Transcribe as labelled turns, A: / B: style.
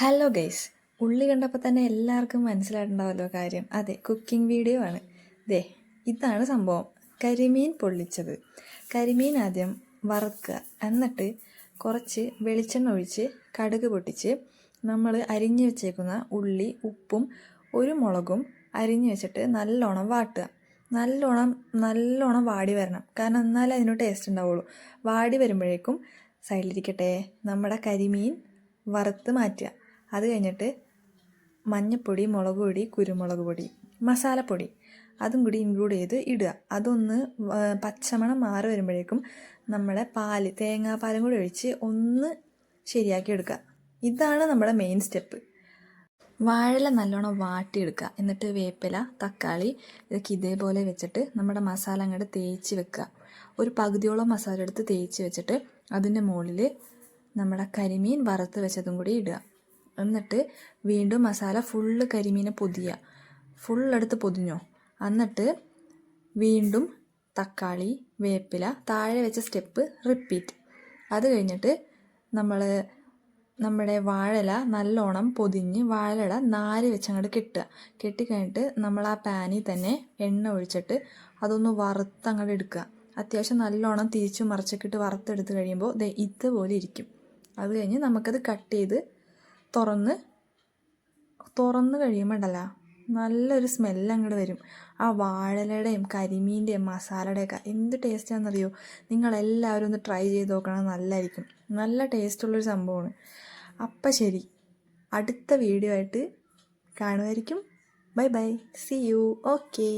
A: Hello guys, ഉള്ളി കണ്ടപ്പോൾ തന്നെ എല്ലാവർക്കും മനസ്സിലായിട്ടുണ്ടാവല്ലോ കാര്യം. അതെ, കുക്കിംഗ് വീഡിയോ ആണ്. ദേ ഇതാണ് സംഭവം. കരിമീൻ പൊള്ളിച്ചത്. കരിമീൻ ആദ്യം വറുക്കുക, എന്നിട്ട് കുറച്ച് വെളിച്ചെണ്ണ ഒഴിച്ച് കടുക് പൊട്ടിച്ച് നമ്മൾ അരിഞ്ഞു വെച്ചേക്കുന്ന ഉള്ളി, ഉപ്പും ഒരു മുളകും അരിഞ്ഞു വെച്ചിട്ട് നല്ലോണം വാട്ടുക. നല്ലോണം വാടി വരണം, കാരണം എന്നാലേ അതിന് ടേസ്റ്റ് ഉണ്ടാവുള്ളൂ. വാടി വരുമ്പോഴേക്കും സൈഡിലിരിക്കട്ടെ നമ്മുടെ കരിമീൻ വറുത്ത് മാറ്റുക. അത് കഴിഞ്ഞിട്ട് മഞ്ഞൾപ്പൊടി, മുളക് പൊടി, കുരുമുളക് പൊടി, മസാലപ്പൊടി അതും കൂടി ഇൻക്ലൂഡ് ചെയ്ത് ഇടുക. അതൊന്ന് പച്ചമണം മാറി വരുമ്പോഴേക്കും നമ്മളെ തേങ്ങാപ്പാലും കൂടി ഒഴിച്ച് ഒന്ന് ശരിയാക്കി എടുക്കുക. ഇതാണ് നമ്മുടെ മെയിൻ സ്റ്റെപ്പ്. വാഴയില നല്ലോണം വാട്ടിയെടുക്കുക. എന്നിട്ട് വേപ്പില, തക്കാളി ഇതൊക്കെ ഇതേപോലെ വെച്ചിട്ട് നമ്മുടെ മസാല അങ്ങോട്ട് തേച്ച് വെക്കുക. ഒരു പകുതിയോളം മസാല എടുത്ത് തേച്ച് വെച്ചിട്ട് അതിൻ്റെ മുകളിൽ നമ്മുടെ കരിമീൻ വറുത്ത് വെച്ചതും കൂടി ഇടുക. എന്നിട്ട് വീണ്ടും മസാല ഫുള്ള് കരിമീനെ ഫുള്ളെടുത്ത് പൊതിഞ്ഞോ. എന്നിട്ട് വീണ്ടും തക്കാളി, വേപ്പില, താഴെ വെച്ച സ്റ്റെപ്പ് റിപ്പീറ്റ്. അത് കഴിഞ്ഞിട്ട് നമ്മുടെ വാഴയില നല്ലോണം പൊതിഞ്ഞ് വാഴയില നാര് വെച്ചങ്ങോട്ട് കെട്ടിക്കഴിഞ്ഞിട്ട് നമ്മൾ ആ പാനിൽ തന്നെ എണ്ണ ഒഴിച്ചിട്ട് അതൊന്ന് വറുത്തങ്ങോട്ട് എടുക്കുക. അത്യാവശ്യം നല്ലോണം തിരിച്ചു മറിച്ചിട്ട് വറുത്തെടുത്ത് കഴിയുമ്പോൾ ഇതുപോലെ ഇരിക്കും. അത് കഴിഞ്ഞ് നമുക്കത് കട്ട് ചെയ്ത് തുറന്ന് കഴിയുമ്പോണ്ടല്ല നല്ലൊരു സ്മെല്ല് അങ്ങോട്ട് വരും. ആ വാഴലയുടെയും കരിമീൻ്റെയും മസാലയുടെയൊക്കെ എന്ത് ടേസ്റ്റാണെന്നറിയോ. നിങ്ങളെല്ലാവരും ഒന്ന് ട്രൈ ചെയ്ത് നോക്കണം, നല്ലതായിരിക്കും. നല്ല ടേസ്റ്റുള്ളൊരു സംഭവമാണ്. അപ്പം ശരി, അടുത്ത വീഡിയോ ആയിട്ട് കാണുമായിരിക്കും. Bye bye, see you. Okay.